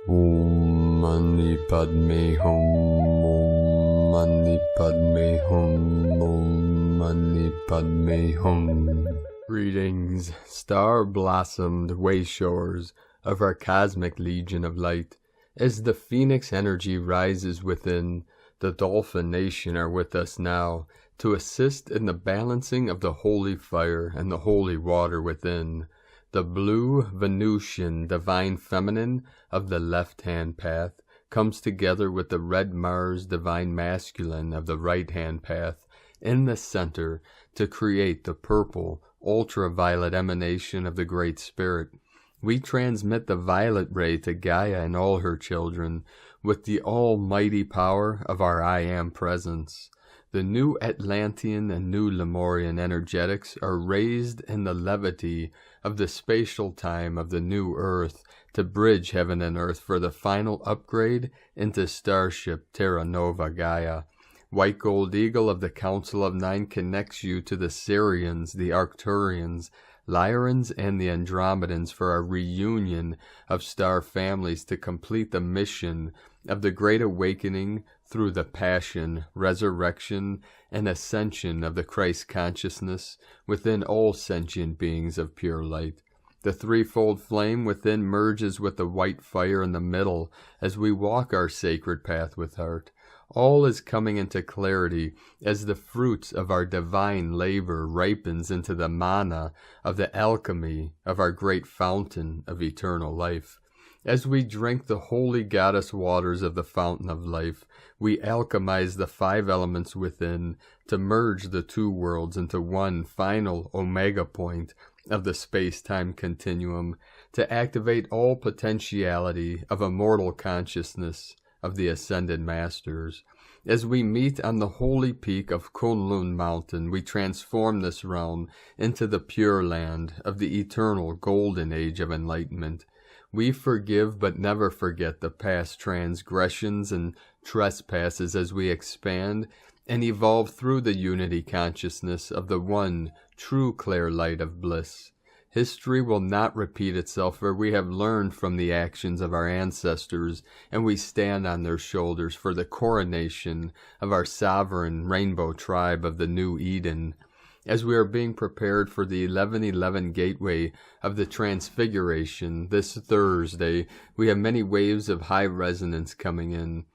Om Mani Padme Hum, Om Mani Padme Hum, Om Mani Padme Hum. Greetings, star-blossomed wayshowers of our cosmic legion of light. As the phoenix energy rises within, the Dolphin Nation are with us now to assist in the balancing of the holy fire and the holy water within. The blue Venusian divine feminine of the left-hand path comes together with the red Mars divine masculine of the right-hand path in the center to create the purple ultraviolet emanation of the Great Spirit. We transmit the violet ray to Gaia and all her children with the almighty power of our I Am presence. The new Atlantean and new Lemurian energetics are raised in the levity of the spatial time of the new Earth to bridge heaven and earth for the final upgrade into Starship Terra Nova Gaia. White Gold Eagle of the Council of Nine connects you to the Sirians, the Arcturians, Lyrans, and the Andromedans for a reunion of star families to complete the mission of the Great Awakening through the passion, resurrection, and ascension of the Christ consciousness within all sentient beings of pure light. The threefold flame within merges with the white fire in the middle as we walk our sacred path with heart. All is coming into clarity as the fruits of our divine labor ripens into the manna of the alchemy of our great fountain of eternal life. As we drink the holy goddess waters of the fountain of life, we alchemize the five elements within to merge the two worlds into one final omega point of the space-time continuum to activate all potentiality of immortal consciousness of the ascended masters. As we meet on the holy peak of Kunlun Mountain, we transform this realm into the pure land of the eternal golden age of enlightenment. We forgive but never forget the past transgressions and trespasses as we expand and evolve through the unity consciousness of the one true clear light of bliss. History will not repeat itself, for we have learned from the actions of our ancestors, and we stand on their shoulders for the coronation of our sovereign rainbow tribe of the New Eden. As we are being prepared for the 11:11 gateway of the Transfiguration this Thursday, we have many waves of high resonance coming in.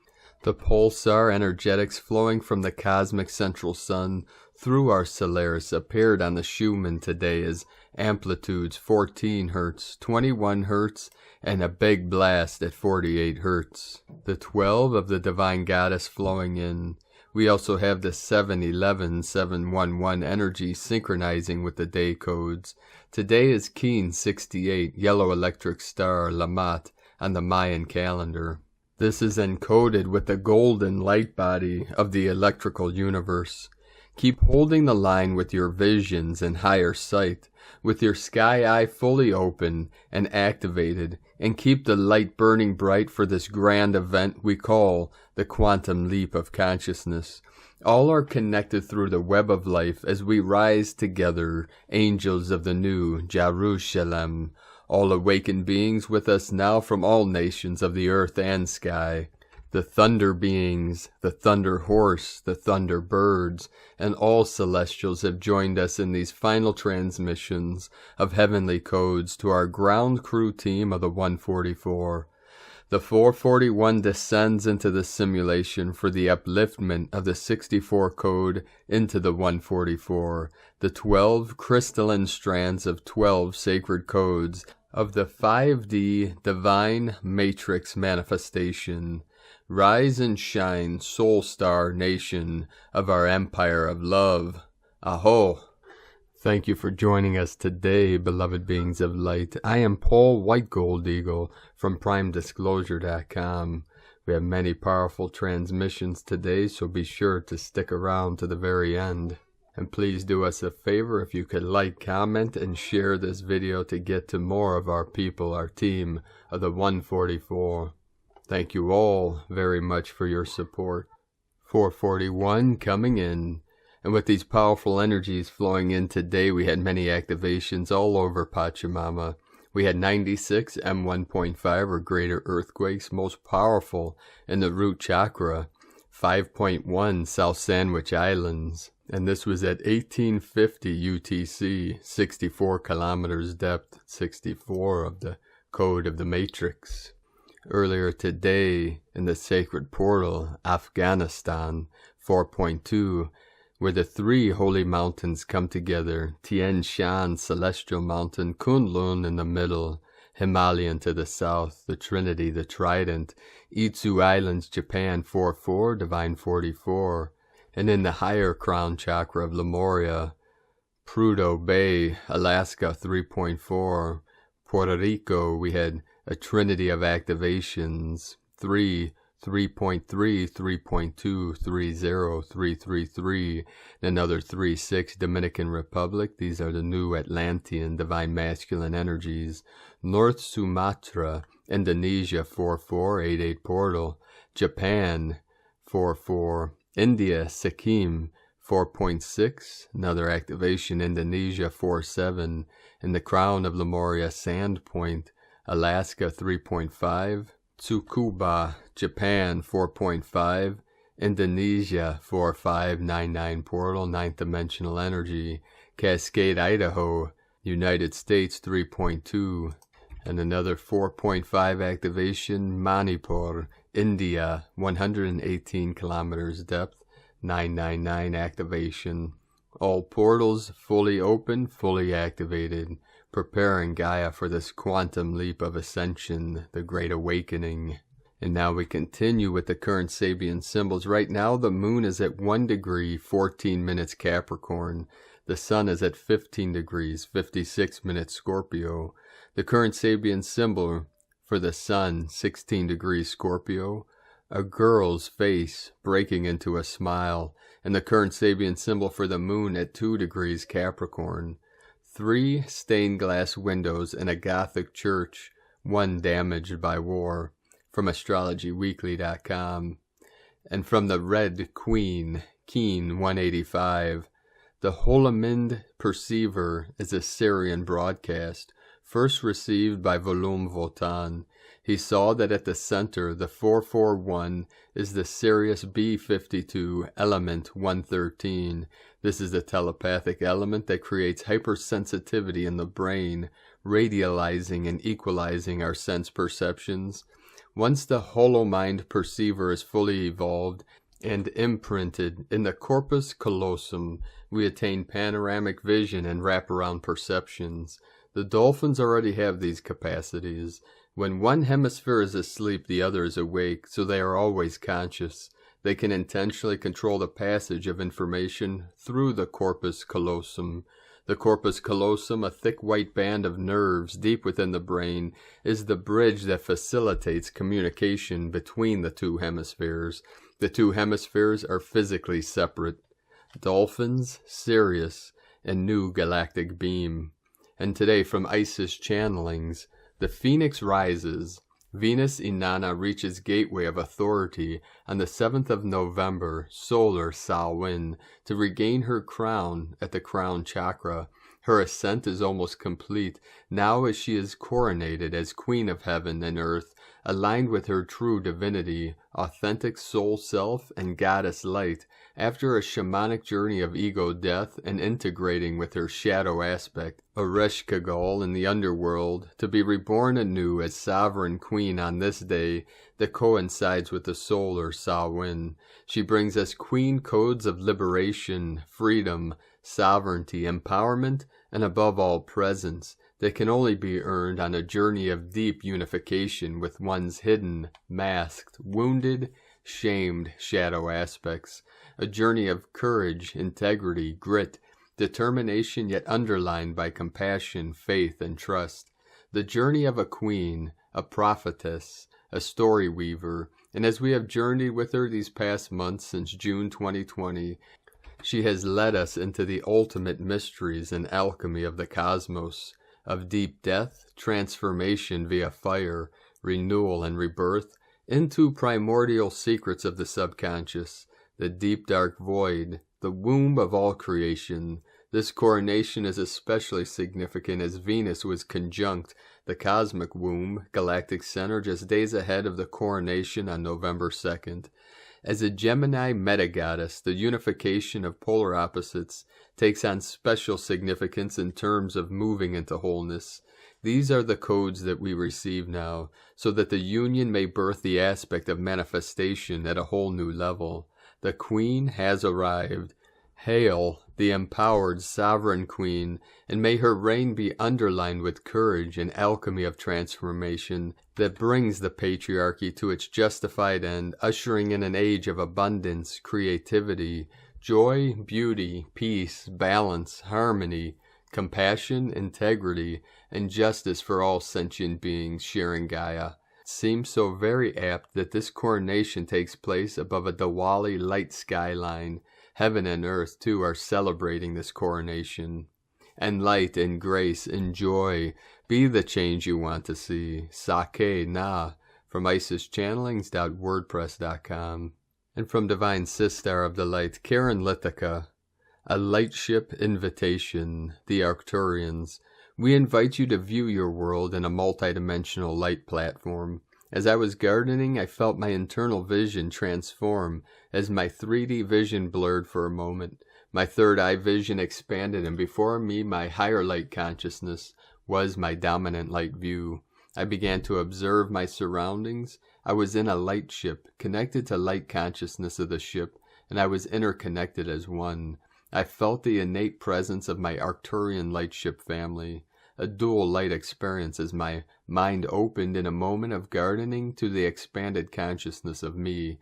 The pulsar energetics flowing from the cosmic central sun through our Solaris appeared on the Schumann today as amplitudes 14 Hz, 21 Hz, and a big blast at 48 Hz. The 12 of the Divine Goddess flowing in. We also have the 711-711 energy synchronizing with the day codes. Today is Keen 68, yellow electric star, Lammat, on the Mayan calendar. This is encoded with the golden light body of the electrical universe. Keep holding the line with your visions and higher sight, with your sky eye fully open and activated, and keep the light burning bright for this grand event we call the quantum leap of consciousness. All are connected through the web of life as we rise together, angels of the new Jerusalem, all awakened beings with us now from all nations of the earth and sky. The thunder beings, the thunder horse, the thunder birds, and all celestials have joined us in these final transmissions of heavenly codes to our ground crew team of the 144. The 441 descends into the simulation for the upliftment of the 64 code into the 144, the 12 crystalline strands of 12 sacred codes of the 5D divine matrix manifestation. Rise and shine, soul star nation of our empire of love. Aho! Thank you for joining us today, beloved beings of light. I am Paul White Gold Eagle from PrimeDisclosure.com. We have many powerful transmissions today, so be sure to stick around to the very end. And please do us a favor if you could like, comment, and share this video to get to more of our people, our team of the 144. Thank you all very much for your support. 441 coming in. And with these powerful energies flowing in today, we had many activations all over Pachamama. We had 96 M1.5 or greater earthquakes, most powerful in the root chakra, 5.1 South Sandwich Islands, and this was at 1850 UTC, 64 kilometers depth, 64 of the code of the matrix. Earlier today, in the sacred portal, Afghanistan, 4.2, where the three holy mountains come together, Tien Shan, Celestial Mountain, Kunlun in the middle, Himalayan to the south, the Trinity, the Trident, Itsu Islands, Japan, 4.4, Divine 44, and in the higher crown chakra of Lemuria, Prudhoe Bay, Alaska, 3.4, Puerto Rico, we had a trinity of activations, 3, 3.3, 3.2, 30, 333, another 3.6, Dominican Republic. These are the new Atlantean divine masculine energies. North Sumatra, Indonesia, 4.4, 88 portal. Japan, 4.4. India, Sikkim, 4.6, another activation. Indonesia, 4.7. In the crown of Lemuria, Sand Point, Alaska, 3.5. Tsukuba, Japan, 4.5. Indonesia, 4.599 portal, 9th dimensional energy. Cascade, Idaho, United States, 3.2. And another 4.5 activation, Manipur, India, 118 kilometers depth, 999 activation. All portals fully open, fully activated, preparing Gaia for this quantum leap of ascension, the Great Awakening. And now we continue with the current Sabian symbols. Right now the moon is at 1 degree, 14 minutes Capricorn. The sun is at 15 degrees, 56 minutes Scorpio. The current Sabian symbol for the sun, 16 degrees Scorpio. A girl's face breaking into a smile. And the current Sabian symbol for the moon at 2 degrees Capricorn. 3 stained glass windows in a Gothic church, 1 damaged by war. From astrologyweekly.com. And from the Red Queen, Keen 185. The Holominde Perceiver is a Syrian broadcast, first received by Volume Votan. He saw that at the center, the 441, is the Sirius B52 element 113. This is the telepathic element that creates hypersensitivity in the brain, radializing and equalizing our sense perceptions. Once the Holomind Perceiver is fully evolved and imprinted in the corpus callosum, we attain panoramic vision and wraparound perceptions. The dolphins already have these capacities. When one hemisphere is asleep, the other is awake, so they are always conscious. They can intentionally control the passage of information through the corpus callosum. The corpus callosum, a thick white band of nerves deep within the brain, is the bridge that facilitates communication between the two hemispheres. The two hemispheres are physically separate. Dolphins, Sirius, and new galactic beam. And today from Isis channelings, the Phoenix rises. Venus Inanna reaches gateway of authority on the 7th of November, solar Samhain, to regain her crown at the crown chakra. Her ascent is almost complete, now as she is coronated as Queen of Heaven and Earth, aligned with her true divinity, authentic soul self, and goddess light, after a shamanic journey of ego death and integrating with her shadow aspect, Ereshkigal in the underworld, to be reborn anew as sovereign queen on this day that coincides with the solar Samhain. She brings us queen codes of liberation, freedom, sovereignty, empowerment, and above all presence, that can only be earned on a journey of deep unification with one's hidden, masked, wounded, shamed shadow aspects. A journey of courage, integrity, grit, determination yet underlined by compassion, faith, and trust. The journey of a queen, a prophetess, a story weaver, and as we have journeyed with her these past months since June 2020, she has led us into the ultimate mysteries and alchemy of the cosmos, of deep death, transformation via fire, renewal and rebirth, into primordial secrets of the subconscious, the deep dark void, the womb of all creation. This coronation is especially significant as Venus was conjunct the cosmic womb, galactic center, just days ahead of the coronation on November 2nd. As a Gemini meta-goddess, the unification of polar opposites takes on special significance in terms of moving into wholeness. These are the codes that we receive now, so that the union may birth the aspect of manifestation at a whole new level. The Queen has arrived. Hail, the empowered sovereign Queen, and may her reign be underlined with courage and alchemy of transformation that brings the patriarchy to its justified end, ushering in an age of abundance, creativity, joy, beauty, peace, balance, harmony, compassion, integrity, and justice for all sentient beings sharing Gaia. It seems so very apt that this coronation takes place above a Diwali light skyline. Heaven and earth, too, are celebrating this coronation. And light and grace and joy be the change you want to see. Sake Na from IsisChannelings.wordpress.com. And from Divine Sistar of the Light, Karen Lithica, a lightship invitation, the Arcturians. We invite you to view your world in a multidimensional light platform. As I was gardening, I felt my internal vision transform as my 3D vision blurred for a moment. My third eye vision expanded, and before me, my higher light consciousness was my dominant light view. I began to observe my surroundings. I was in a light ship, connected to light consciousness of the ship, and I was interconnected as one. I felt the innate presence of my Arcturian lightship family. A dual light experience as my mind opened in a moment of gardening to the expanded consciousness of me.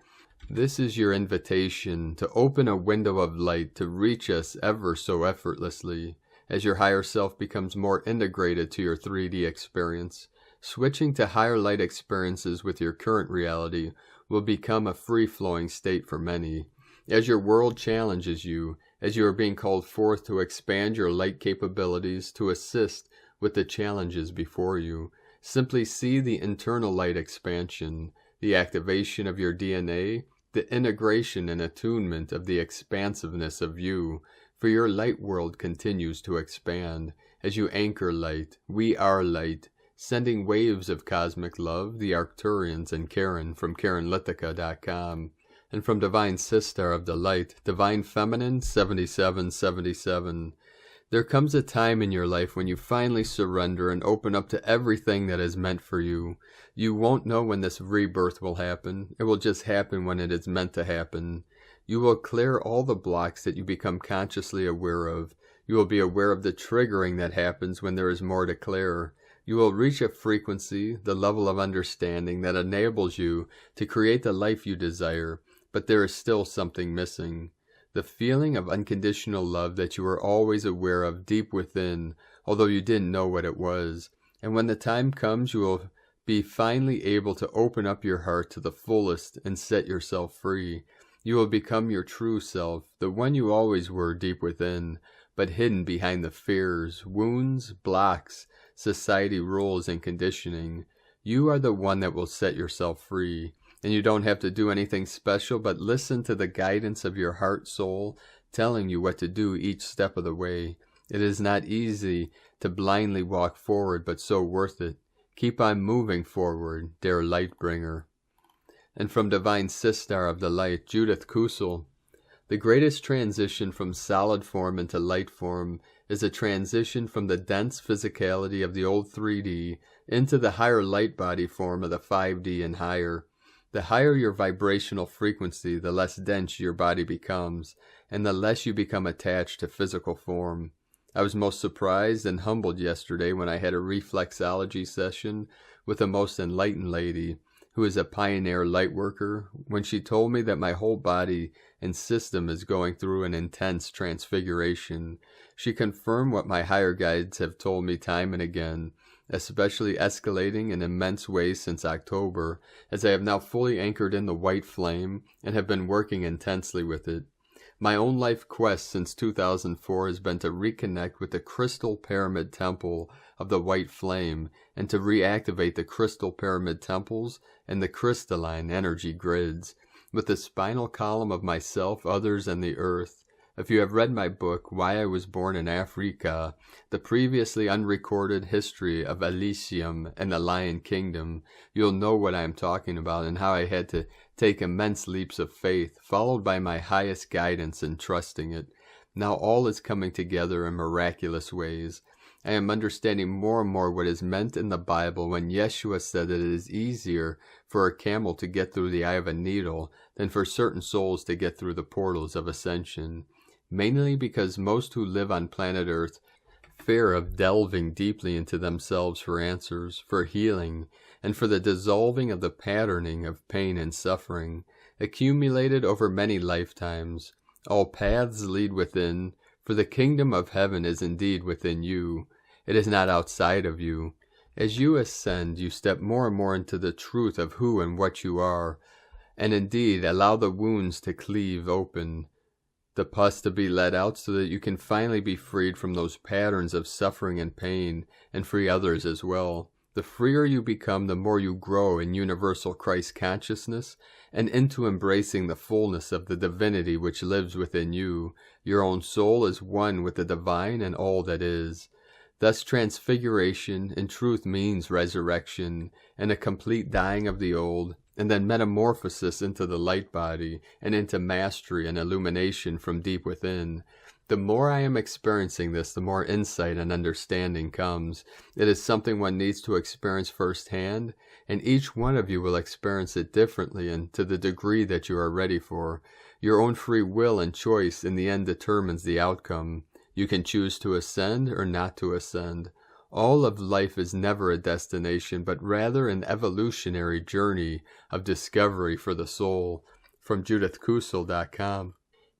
This is your invitation to open a window of light to reach us ever so effortlessly as your higher self becomes more integrated to your 3D experience. Switching to higher light experiences with your current reality will become a free-flowing state for many. As your world challenges you, as you are being called forth to expand your light capabilities to assist with the challenges before you, simply see the internal light expansion, the activation of your DNA, the integration and attunement of the expansiveness of you, for your light world continues to expand. As you anchor light, we are light, sending waves of cosmic love, the Arcturians and Karen from KarenLithica.com. And from Divine Sistar of the Light, Divine Feminine 7777. There comes a time in your life when you finally surrender and open up to everything that is meant for you. You won't know when this rebirth will happen. It will just happen when it is meant to happen. You will clear all the blocks that you become consciously aware of. You will be aware of the triggering that happens when there is more to clear. You will reach a frequency, the level of understanding that enables you to create the life you desire, but there is still something missing. The feeling of unconditional love that you were always aware of deep within, although you didn't know what it was. And when the time comes, you will be finally able to open up your heart to the fullest and set yourself free. You will become your true self, the one you always were deep within, but hidden behind the fears, wounds, blocks, society rules, and conditioning. You are the one that will set yourself free. And you don't have to do anything special, but listen to the guidance of your heart soul, telling you what to do each step of the way. It is not easy to blindly walk forward, but so worth it. Keep on moving forward, dear Lightbringer. And from Divine Sistar of the Light, Judith Kusel. The greatest transition from solid form into light form is a transition from the dense physicality of the old 3D into the higher light body form of the 5D and higher. The higher your vibrational frequency, the less dense your body becomes, and the less you become attached to physical form. I was most surprised and humbled yesterday when I had a reflexology session with a most enlightened lady, who is a pioneer lightworker, when she told me that my whole body and system is going through an intense transfiguration. She confirmed what my higher guides have told me time and again, especially escalating in immense ways since October, as I have now fully anchored in the white flame and have been working intensely with it. My own life quest since 2004 has been to reconnect with the crystal pyramid temple of the white flame and to reactivate the crystal pyramid temples and the crystalline energy grids with the spinal column of myself, others, and the earth. If you have read my book, Why I Was Born in Africa, the previously unrecorded history of Elysium and the Lion Kingdom, you'll know what I am talking about and how I had to take immense leaps of faith, followed by my highest guidance in trusting it. Now all is coming together in miraculous ways. I am understanding more and more what is meant in the Bible when Yeshua said that it is easier for a camel to get through the eye of a needle than for certain souls to get through the portals of ascension. Mainly because most who live on planet Earth fear of delving deeply into themselves for answers, for healing, and for the dissolving of the patterning of pain and suffering, accumulated over many lifetimes. All paths lead within, for the kingdom of heaven is indeed within you. It is not outside of you. As you ascend, you step more and more into the truth of who and what you are, and indeed allow the wounds to cleave open, the pus to be let out so that you can finally be freed from those patterns of suffering and pain, and free others as well. The freer you become, the more you grow in universal Christ consciousness and into embracing the fullness of the divinity which lives within you. Your own soul is one with the divine and all that is. Thus transfiguration in truth means resurrection and a complete dying of the old, and then metamorphosis into the light body and into mastery and illumination from deep within. The more I am experiencing this, the more insight and understanding comes. It is something one needs to experience firsthand, and each one of you will experience it differently and to the degree that you are ready for. Your own free will and choice in the end determines the outcome. You can choose to ascend or not to ascend. All of life is never a destination, but rather an evolutionary journey of discovery for the soul. From JudithKusel.com.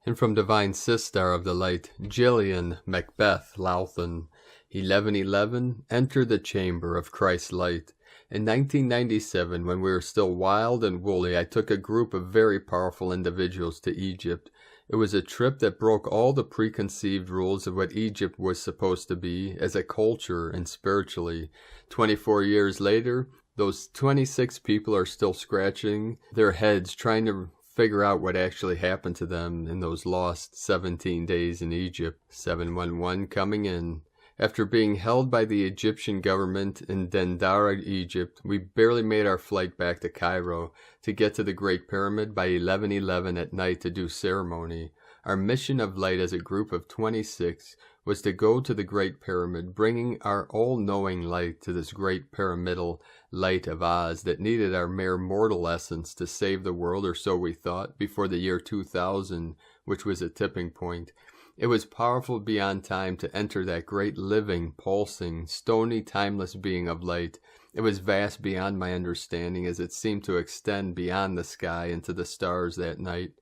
And from Divine Sistar of the Light, Gillian Macbeth Lowthan, 1111, enter the chamber of Christ's light. In 1997, when we were still wild and woolly, I took a group of very powerful individuals to Egypt. It was a trip that broke all the preconceived rules of what Egypt was supposed to be as a culture and spiritually. 24 years later, those 26 people are still scratching their heads trying to figure out what actually happened to them in those lost 17 days in Egypt. 711 coming in. After being held by the Egyptian government in Dendara, Egypt, we barely made our flight back to Cairo to get to the Great Pyramid by 11:11 at night to do ceremony. Our mission of light as a group of 26 was to go to the Great Pyramid, bringing our all-knowing light to this great pyramidal light of Oz that needed our mere mortal essence to save the world, or so we thought, before the year 2000, which was a tipping point. It was powerful beyond time to enter that great living, pulsing, stony, timeless being of light. It was vast beyond my understanding as it seemed to extend beyond the sky into the stars that night.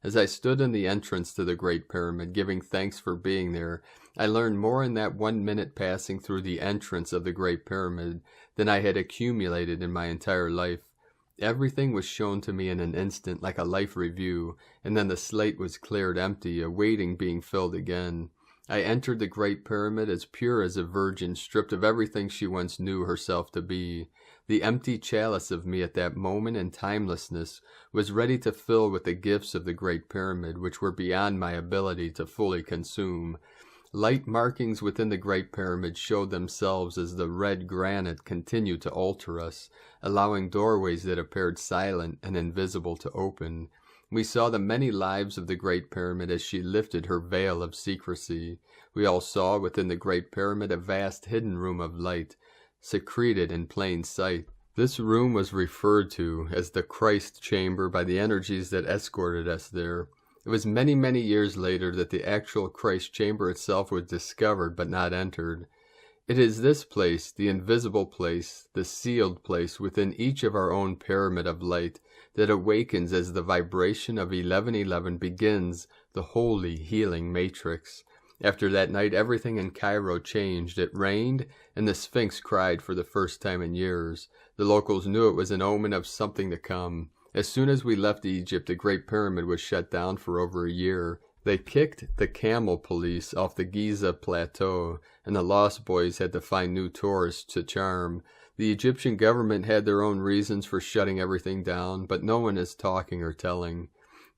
As I stood in the entrance to the Great Pyramid, giving thanks for being there, I learned more in that 1 minute passing through the entrance of the Great Pyramid than I had accumulated in my entire life. Everything was shown to me in an instant, like a life review, and then the slate was cleared empty, awaiting being filled again. I entered the Great Pyramid as pure as a virgin, stripped of everything she once knew herself to be. The empty chalice of me at that moment in timelessness was ready to fill with the gifts of the Great Pyramid, which were beyond my ability to fully consume. Light markings within the Great Pyramid showed themselves as the red granite continued to alter us, allowing doorways that appeared silent and invisible to open. We saw the many lives of the Great Pyramid as she lifted her veil of secrecy. We all saw within the Great Pyramid a vast hidden room of light, secreted in plain sight. This room was referred to as the Christ Chamber by the energies that escorted us there. It was many, many years later that the actual Christ Chamber itself was discovered but not entered. It is this place, the invisible place, the sealed place within each of our own pyramid of light, that awakens as the vibration of 1111 begins the holy healing matrix. After that night, everything in Cairo changed. It rained, and the Sphinx cried for the first time in years. The locals knew it was an omen of something to come. As soon as we left Egypt, the Great Pyramid was shut down for over a year. They kicked the camel police off the Giza plateau, and the Lost Boys had to find new tourists to charm. The Egyptian government had their own reasons for shutting everything down, but no one is talking or telling.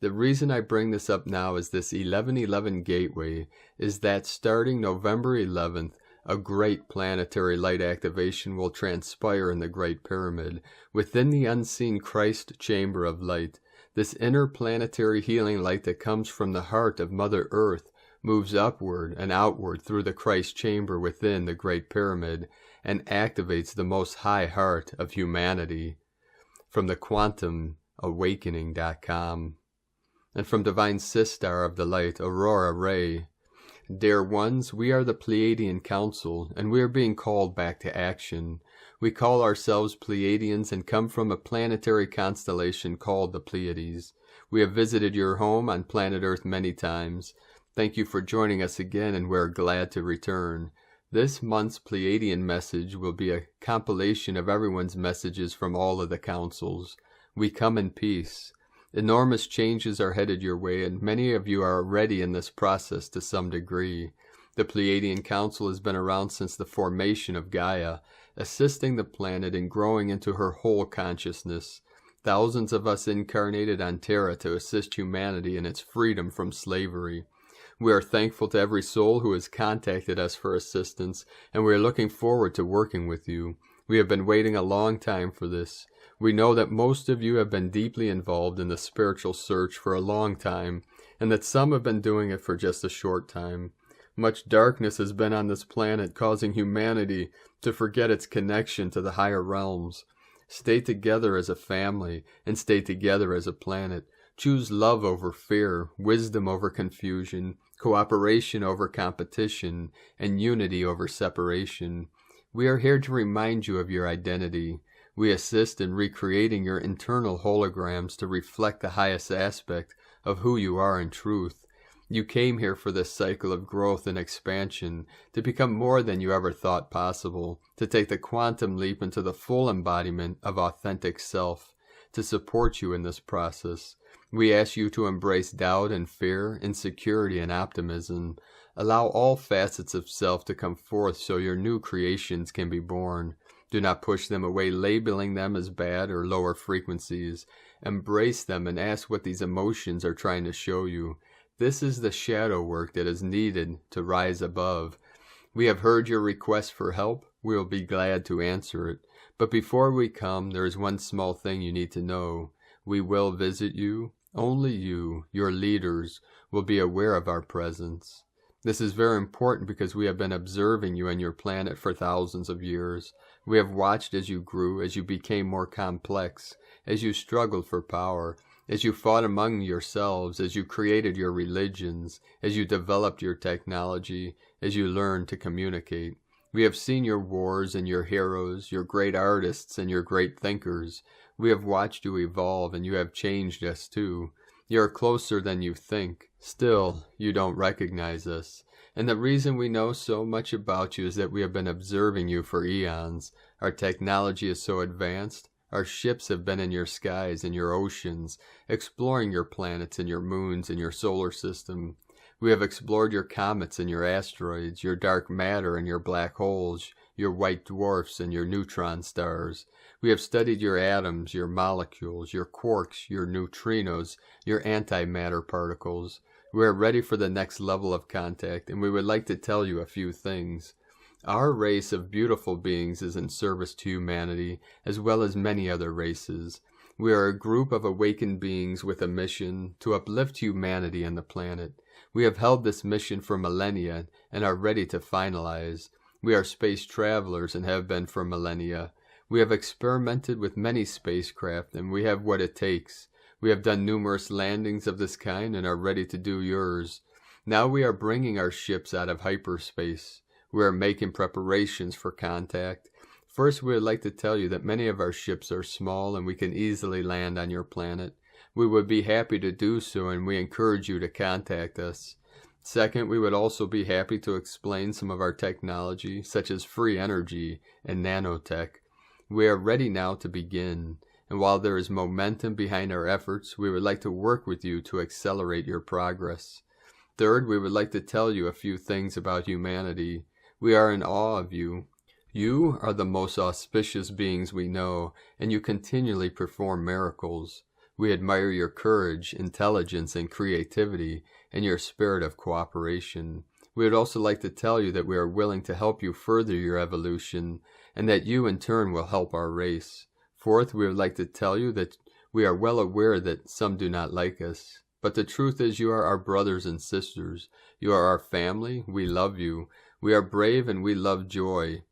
The reason I bring this up now is this 1111 gateway is that starting November 11th, a great planetary light activation will transpire in the Great Pyramid, within the unseen Christ chamber of light. This interplanetary healing light that comes from the heart of Mother Earth moves upward and outward through the Christ chamber within the Great Pyramid and activates the most high heart of humanity. From the quantumawakening.com. And from Divine Sistar of the Light, Aurora Ray. Dear ones, we are the Pleiadian Council, and we are being called back to action. We call ourselves Pleiadians and come from a planetary constellation called the Pleiades. We have visited your home on planet Earth many times. Thank you for joining us again, and we're glad to return. This month's Pleiadian message will be a compilation of everyone's messages from all of the councils. We come in peace. Enormous changes are headed your way, and many of you are already in this process to some degree. The Pleiadian Council has been around since the formation of Gaia, assisting the planet in growing into her whole consciousness. Thousands of us incarnated on Terra to assist humanity in its freedom from slavery. We are thankful to every soul who has contacted us for assistance, and we are looking forward to working with you. We have been waiting a long time for this. We know that most of you have been deeply involved in the spiritual search for a long time, and that some have been doing it for just a short time. Much darkness has been on this planet, causing humanity to forget its connection to the higher realms. Stay together as a family, and stay together as a planet. Choose love over fear, wisdom over confusion, cooperation over competition, and unity over separation. We are here to remind you of your identity. We assist in recreating your internal holograms to reflect the highest aspect of who you are in truth. You came here for this cycle of growth and expansion, to become more than you ever thought possible, to take the quantum leap into the full embodiment of authentic self. To support you in this process, we ask you to embrace doubt and fear, insecurity and optimism. Allow all facets of self to come forth so your new creations can be born. Do not push them away, labeling them as bad or lower frequencies. Embrace them and ask what these emotions are trying to show you. This is the shadow work that is needed to rise above. We have heard your request for help. We will be glad to answer it. But before we come, there is one small thing you need to know. We will visit you. Only you, your leaders, will be aware of our presence. This is very important because we have been observing you and your planet for thousands of years. We have watched as you grew, as you became more complex, as you struggled for power, as you fought among yourselves, as you created your religions, as you developed your technology, as you learned to communicate. We have seen your wars and your heroes, your great artists and your great thinkers. We have watched you evolve, and you have changed us too. You are closer than you think. Still, you don't recognize us. And the reason we know so much about you is that we have been observing you for eons. Our technology is so advanced. Our ships have been in your skies and your oceans, exploring your planets and your moons and your solar system. We have explored your comets and your asteroids, your dark matter and your black holes, your white dwarfs and your neutron stars. We have studied your atoms, your molecules, your quarks, your neutrinos, your antimatter particles. We are ready for the next level of contact, and we would like to tell you a few things. Our race of beautiful beings is in service to humanity, as well as many other races. We are a group of awakened beings with a mission to uplift humanity and the planet. We have held this mission for millennia and are ready to finalize. We are space travelers and have been for millennia. We have experimented with many spacecraft, and we have what it takes. We have done numerous landings of this kind and are ready to do yours. Now we are bringing our ships out of hyperspace. We are making preparations for contact. First, we would like to tell you that many of our ships are small and we can easily land on your planet. We would be happy to do so, and we encourage you to contact us. Second, we would also be happy to explain some of our technology, such as free energy and nanotech. We are ready now to begin, and while there is momentum behind our efforts, we would like to work with you to accelerate your progress. Third, we would like to tell you a few things about humanity. We are in awe of you. You are the most auspicious beings we know, and you continually perform miracles. We admire your courage, intelligence, and creativity, and your spirit of cooperation. We would also like to tell you that we are willing to help you further your evolution, and that you in turn will help our race. Fourth, we would like to tell you that we are well aware that some do not like us. But the truth is you are our brothers and sisters. You are our family. We love you. We are brave and we love joy.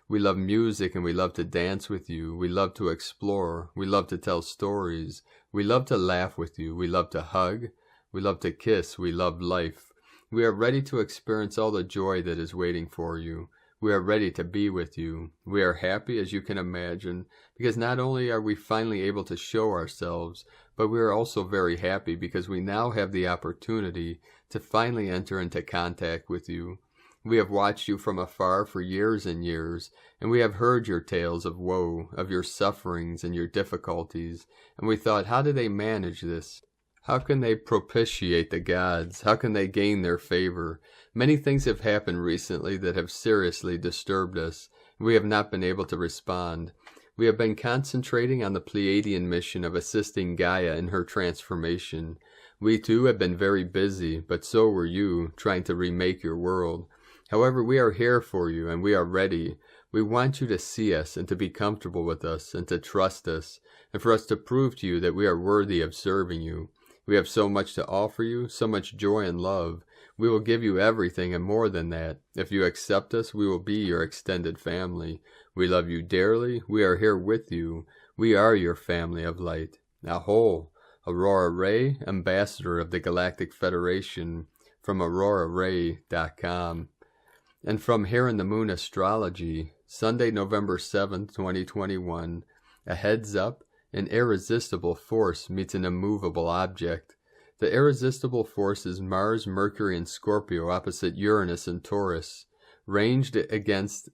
We love music and we love to dance with you. We love to explore. We love to tell stories. We love to laugh with you. We love to hug. We love to kiss. We love life. We are ready to experience all the joy that is waiting for you. We are ready to be with you. We are happy, as you can imagine, because not only are we finally able to show ourselves, but we are also very happy because we now have the opportunity to finally enter into contact with you. We have watched you from afar for years and years, and we have heard your tales of woe, of your sufferings and your difficulties, and we thought, how do they manage this? How can they propitiate the gods? How can they gain their favor? Many things have happened recently that have seriously disturbed us, and we have not been able to respond. We have been concentrating on the Pleiadian mission of assisting Gaia in her transformation. We too have been very busy, but so were you, trying to remake your world. However, we are here for you, and we are ready. We want you to see us, and to be comfortable with us, and to trust us, and for us to prove to you that we are worthy of serving you. We have so much to offer you, so much joy and love. We will give you everything and more than that. If you accept us, we will be your extended family. We love you dearly. We are here with you. We are your family of light. Aho, Aurora Ray, Ambassador of the Galactic Federation, from AuroraRay.com. And from Here in the Moon Astrology, Sunday, November 7th, 2021, a heads up. An irresistible force meets an immovable object. The irresistible force is Mars, Mercury, and Scorpio opposite Uranus and Taurus, ranged against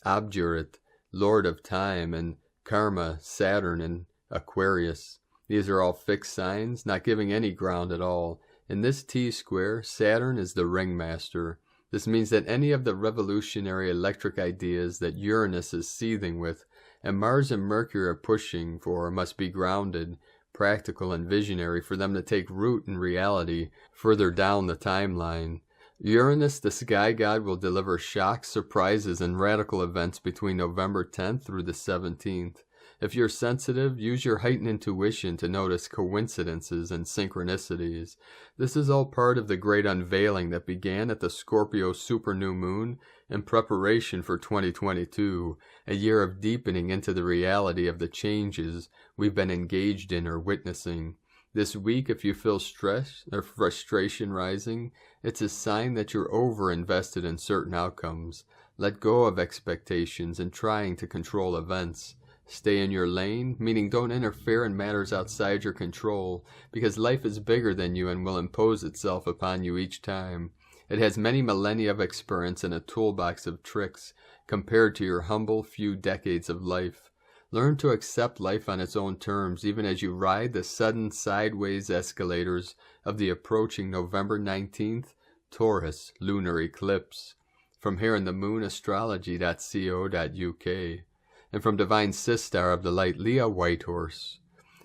Obdurate, Lord of Time, and Karma, Saturn, and Aquarius. These are all fixed signs, not giving any ground at all. In this T-square, Saturn is the ringmaster. This means that any of the revolutionary electric ideas that Uranus is seething with and Mars and Mercury are pushing for must be grounded, practical, and visionary for them to take root in reality further down the timeline. Uranus, the sky god, will deliver shocks, surprises, and radical events between November 10th through the 17th. If you're sensitive, use your heightened intuition to notice coincidences and synchronicities. This is all part of the great unveiling that began at the Scorpio super new moon in preparation for 2022, a year of deepening into the reality of the changes we've been engaged in or witnessing. This week, if you feel stress or frustration rising, it's a sign that you're over-invested in certain outcomes. Let go of expectations and trying to control events. Stay in your lane, meaning don't interfere in matters outside your control, because life is bigger than you and will impose itself upon you each time. It has many millennia of experience and a toolbox of tricks compared to your humble few decades of life. Learn to accept life on its own terms, even as you ride the sudden sideways escalators of the approaching November 19th Taurus lunar eclipse. From Here in the Moon Astrology.co.uk. And from Divine Sistar of the Light, Leah Whitehorse.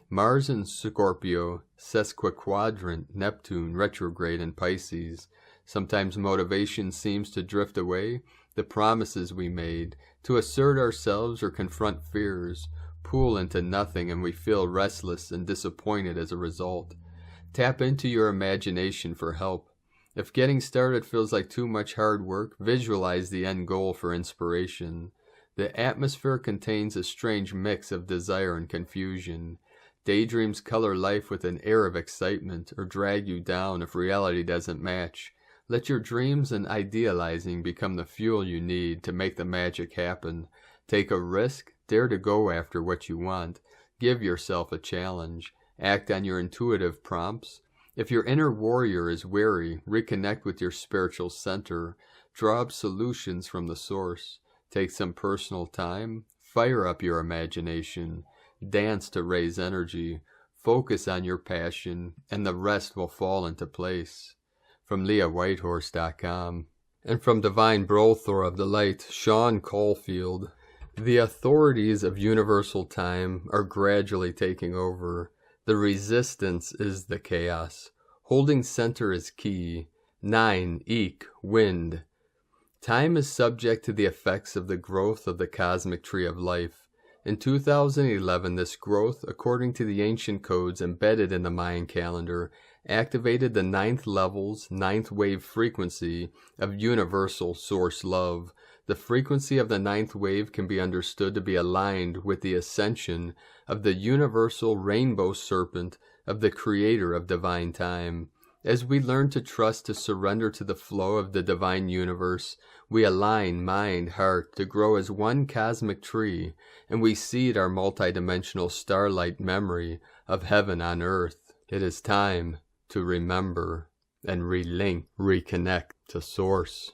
Mars in Scorpio, sesquiquadrant, Neptune, retrograde in Pisces. Sometimes motivation seems to drift away, the promises we made, to assert ourselves or confront fears, pool into nothing, and we feel restless and disappointed as a result. Tap into your imagination for help. If getting started feels like too much hard work, visualize the end goal for inspiration. The atmosphere contains a strange mix of desire and confusion. Daydreams color life with an air of excitement or drag you down if reality doesn't match. Let your dreams and idealizing become the fuel you need to make the magic happen. Take a risk, dare to go after what you want. Give yourself a challenge. Act on your intuitive prompts. If your inner warrior is weary, reconnect with your spiritual center. Draw up solutions from the source. Take some personal time, fire up your imagination, dance to raise energy, focus on your passion, and the rest will fall into place. From LeahWhitehorse.com. And from Divine Brothor of the Light, Sean Caulfield. The authorities of universal time are gradually taking over. The resistance is the chaos. Holding center is key. 9. Eek, wind. Time is subject to the effects of the growth of the cosmic tree of life. In 2011, this growth, according to the ancient codes embedded in the Mayan calendar, activated the 9th level's 9th wave frequency of universal source love. The frequency of the 9th wave can be understood to be aligned with the ascension of the universal rainbow serpent of the creator of divine time. As we learn to trust to surrender to the flow of the divine universe, we align mind, heart to grow as one cosmic tree, and we seed our multidimensional starlight memory of heaven on earth. It is time to remember and relink, reconnect to source.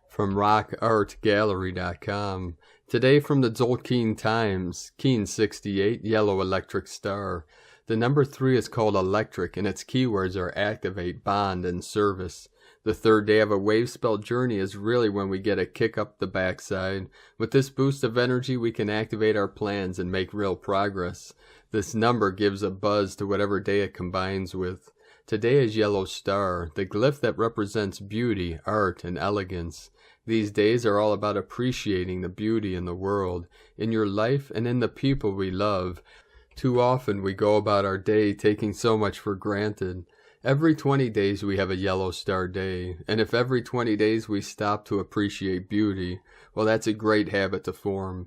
From rockartgallery.com. Today from the Tzolk'in Times, Keen 68, yellow electric star. The number 3 is called electric, and its keywords are activate, bond, and service. The 3rd day of a wave spell journey is really when we get a kick up the backside. With this boost of energy, we can activate our plans and make real progress. This number gives a buzz to whatever day it combines with. Today is yellow star, the glyph that represents beauty, art, and elegance. These days are all about appreciating the beauty in the world, in your life, and in the people we love. Too often we go about our day taking so much for granted. Every 20 days we have a yellow star day, and if every 20 days we stop to appreciate beauty, well, that's a great habit to form.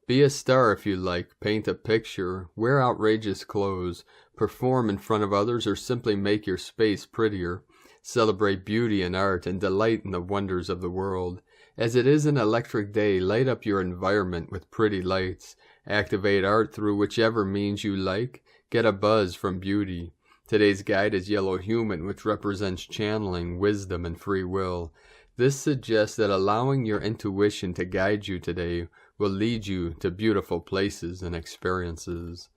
Be a star if you like, paint a picture, wear outrageous clothes, perform in front of others, or simply make your space prettier. Celebrate beauty and art and delight in the wonders of the world. As it is an electric day, light up your environment with pretty lights. Activate art through whichever means you like. Get a buzz from beauty. Today's guide is yellow human, which represents channeling, wisdom, and free will. This suggests that allowing your intuition to guide you today will lead you to beautiful places and experiences.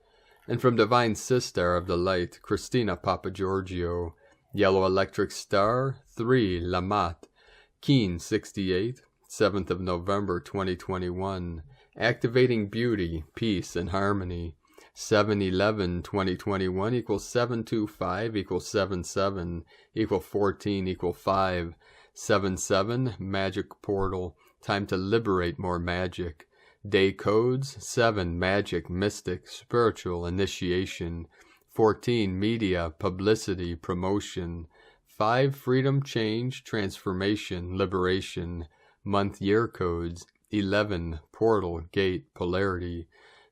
And from Divine Sister of the Light, Christina Papagiorgio, yellow electric star, 3, Lamat, Keen 68, 7th of November 2021, activating beauty, peace, and harmony. 7/11/2021 equals 725 equals 77 equal 14 equal 5. 7/7 magic portal, time to liberate more magic. Day codes 7 magic, mystic, spiritual, initiation. 14 media, publicity, promotion. 5 freedom, change, transformation, liberation. Month year codes 11 portal, gate, polarity.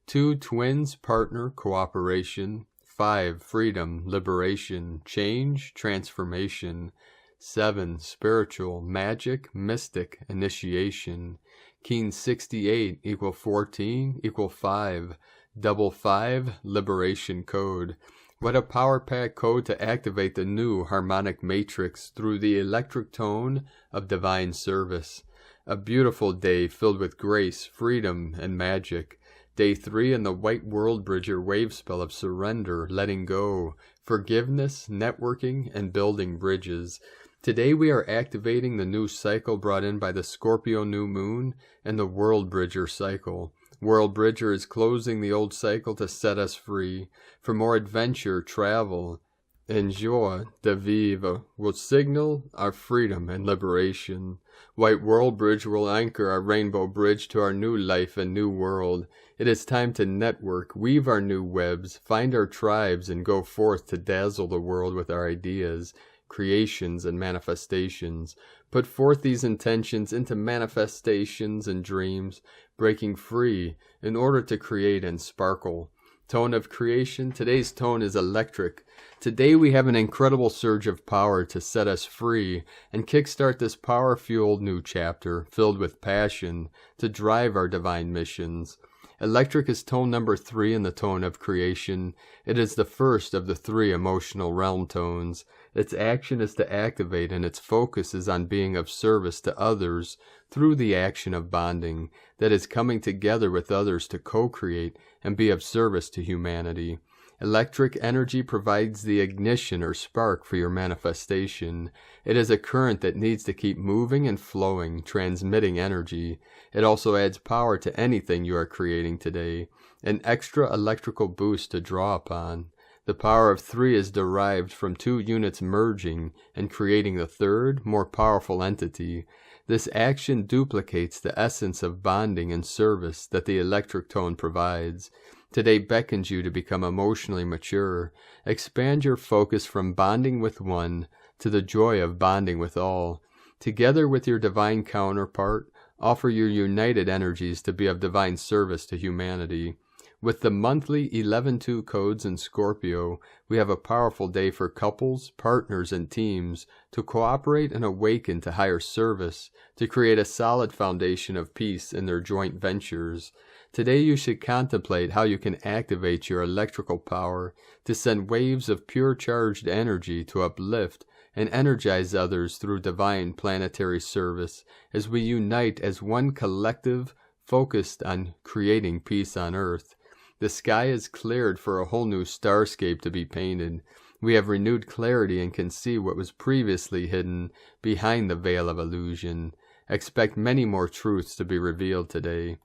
2 twins, partner, cooperation. 5 freedom, liberation, change, transformation. 7 spiritual, magic, mystic, initiation. Keen 68 equal 14 equal 5. Double 5 liberation code. What a power pack code to activate the new harmonic matrix through the electric tone of divine service. A beautiful day filled with grace, freedom, and magic. Day 3 in the White World Bridger wave spell of surrender, letting go, forgiveness, networking, and building bridges. Today we are activating the new cycle brought in by the Scorpio new moon and the World Bridger cycle. World Bridger is closing the old cycle to set us free. For more adventure, travel, and joie de vivre will signal our freedom and liberation. White World Bridge will anchor our rainbow bridge to our new life and new world. It is time to network, weave our new webs, find our tribes, and go forth to dazzle the world with our ideas, creations, and manifestations. Put forth these intentions into manifestations and dreams, breaking free in order to create and sparkle. Tone of creation, today's tone is electric. Today we have an incredible surge of power to set us free and kickstart this power-fueled new chapter filled with passion to drive our divine missions. Electric is tone number 3 in the tone of creation. It is the first of the 3 emotional realm tones. Its action is to activate, and its focus is on being of service to others through the action of bonding, that is coming together with others to co-create and be of service to humanity. Electric energy provides the ignition or spark for your manifestation. It is a current that needs to keep moving and flowing, transmitting energy. It also adds power to anything you are creating today, an extra electrical boost to draw upon. The power of 3 is derived from 2 units merging and creating the third, more powerful entity. This action duplicates the essence of bonding and service that the electric tone provides. Today beckons you to become emotionally mature. Expand your focus from bonding with one to the joy of bonding with all. Together with your divine counterpart, offer your united energies to be of divine service to humanity. With the monthly 11-2 codes in Scorpio, we have a powerful day for couples, partners, and teams to cooperate and awaken to higher service, to create a solid foundation of peace in their joint ventures. Today you should contemplate how you can activate your electrical power to send waves of pure charged energy to uplift and energize others through divine planetary service as we unite as one collective focused on creating peace on Earth. The sky is cleared for a whole new starscape to be painted. We have renewed clarity and can see what was previously hidden behind the veil of illusion. Expect many more truths to be revealed today.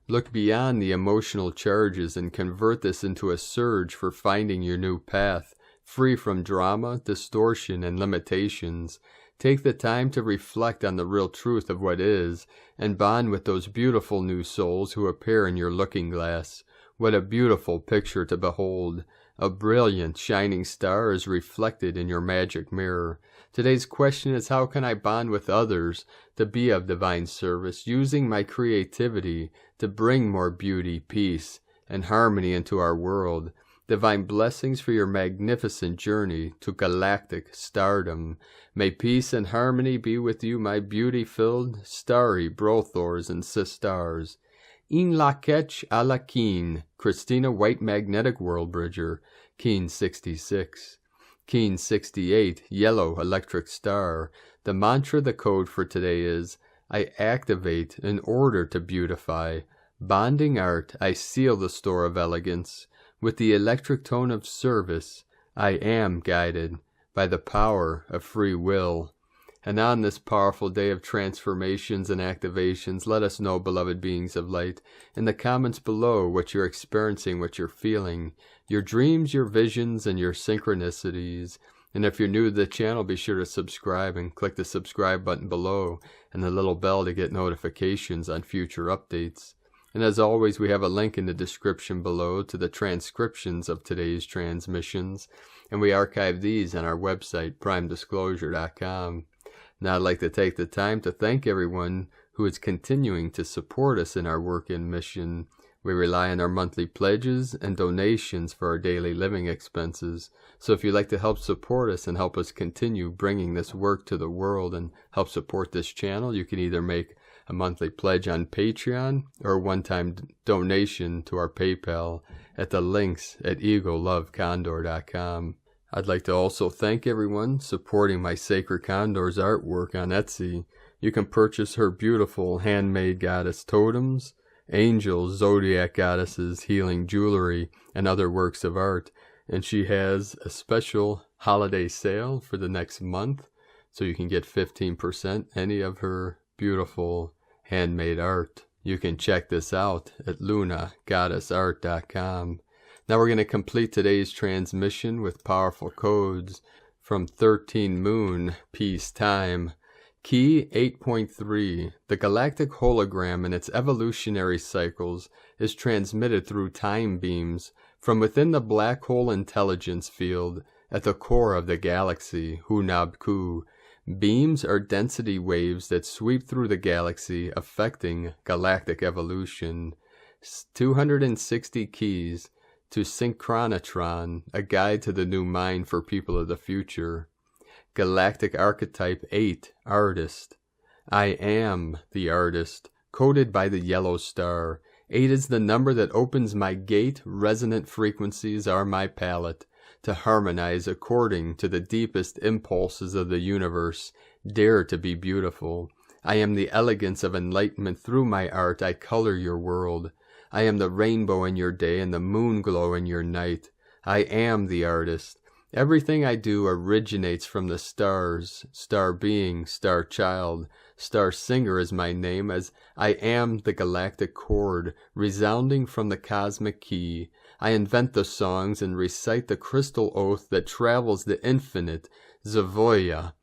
Look beyond the emotional charges and convert this into a surge for finding your new path, free from drama, distortion, and limitations. Take the time to reflect on the real truth of what is, and bond with those beautiful new souls who appear in your looking glass. What a beautiful picture to behold. A brilliant, shining star is reflected in your magic mirror. Today's question is, how can I bond with others to be of divine service, using my creativity to bring more beauty, peace, and harmony into our world? Divine blessings for your magnificent journey to galactic stardom. May peace and harmony be with you, my beauty-filled, starry brothors and sisters. In la ketch a la Keen, Christina White Magnetic World Bridger, Keen 66. Keen 68, Yellow Electric Star. The mantra, the code for today is, I activate in order to beautify. Bonding art, I seal the store of elegance. With the electric tone of service, I am guided by the power of free will. And on this powerful day of transformations and activations, let us know, beloved beings of light, in the comments below what you're experiencing, what you're feeling, your dreams, your visions, and your synchronicities. And if you're new to the channel, be sure to subscribe and click the subscribe button below and the little bell to get notifications on future updates. And as always, we have a link in the description below to the transcriptions of today's transmissions, and we archive these on our website, primedisclosure.com. Now I'd like to take the time to thank everyone who is continuing to support us in our work and mission. We rely on our monthly pledges and donations for our daily living expenses. So if you'd like to help support us and help us continue bringing this work to the world and help support this channel, you can either make a monthly pledge on Patreon or a one-time donation to our PayPal at the links at egolovecondor.com. I'd like to also thank everyone supporting my Sacred Condor's artwork on Etsy. You can purchase her beautiful handmade goddess totems, angels, zodiac goddesses, healing jewelry, and other works of art. And she has a special holiday sale for the next month, so you can get 15% any of her beautiful handmade art. You can check this out at lunagoddessart.com. Now we're going to complete today's transmission with powerful codes from 13 Moon, Peace Time. Key 8.3. The Galactic Hologram and its evolutionary cycles is transmitted through time beams from within the black hole intelligence field at the core of the galaxy, Hunab-Ku. Beams are density waves that sweep through the galaxy, affecting galactic evolution. 260 keys to Synchronotron, a guide to the new mind for people of the future. Galactic Archetype 8, Artist. I am the artist, coded by the yellow star. 8 is the number that opens my gate. Resonant frequencies are my palette to harmonize according to the deepest impulses of the universe. Dare to be beautiful. I am the elegance of enlightenment. Through my art, I color your world. I am the rainbow in your day and the moon glow in your night. I am the artist. Everything I do originates from the stars. Star being, star child, star singer is my name, as I am the galactic chord resounding from the cosmic key. I invent the songs and recite the crystal oath that travels the infinite, Zavoya.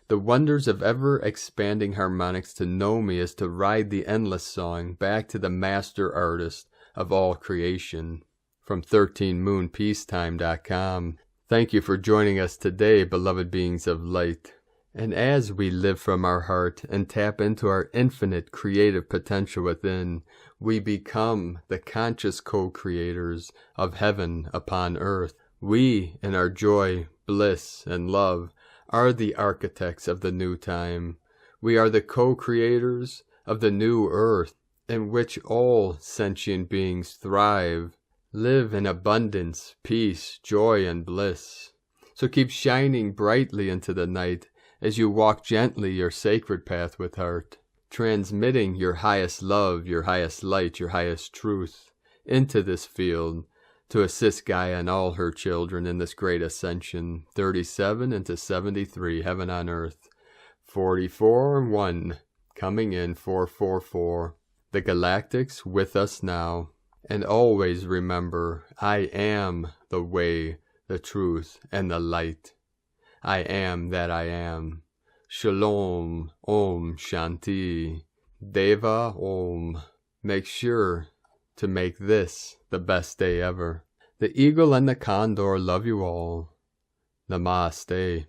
The wonders of ever-expanding harmonics. To know me is to ride the endless song back to the master artist of all creation. From 13moonpeacetime.com. Thank you for joining us today, beloved beings of light. And as we live from our heart and tap into our infinite creative potential within, we become the conscious co-creators of heaven upon earth. We, in our joy, bliss, and love, are the architects of the new time. We are the co-creators of the new earth, in which all sentient beings thrive, live in abundance, peace, joy, and bliss. So keep shining brightly into the night as you walk gently your sacred path with heart, transmitting your highest love, your highest light, your highest truth into this field, to assist Gaia and all her children in this great ascension. 37 into 73, heaven on earth. 44-1, coming in 444. The Galactics with us now. And always remember, I am the way, the truth, and the light. I am that I am. Shalom, Om Shanti, Deva Om. Make sure to make this the best day ever. The eagle and the condor love you all. Namaste.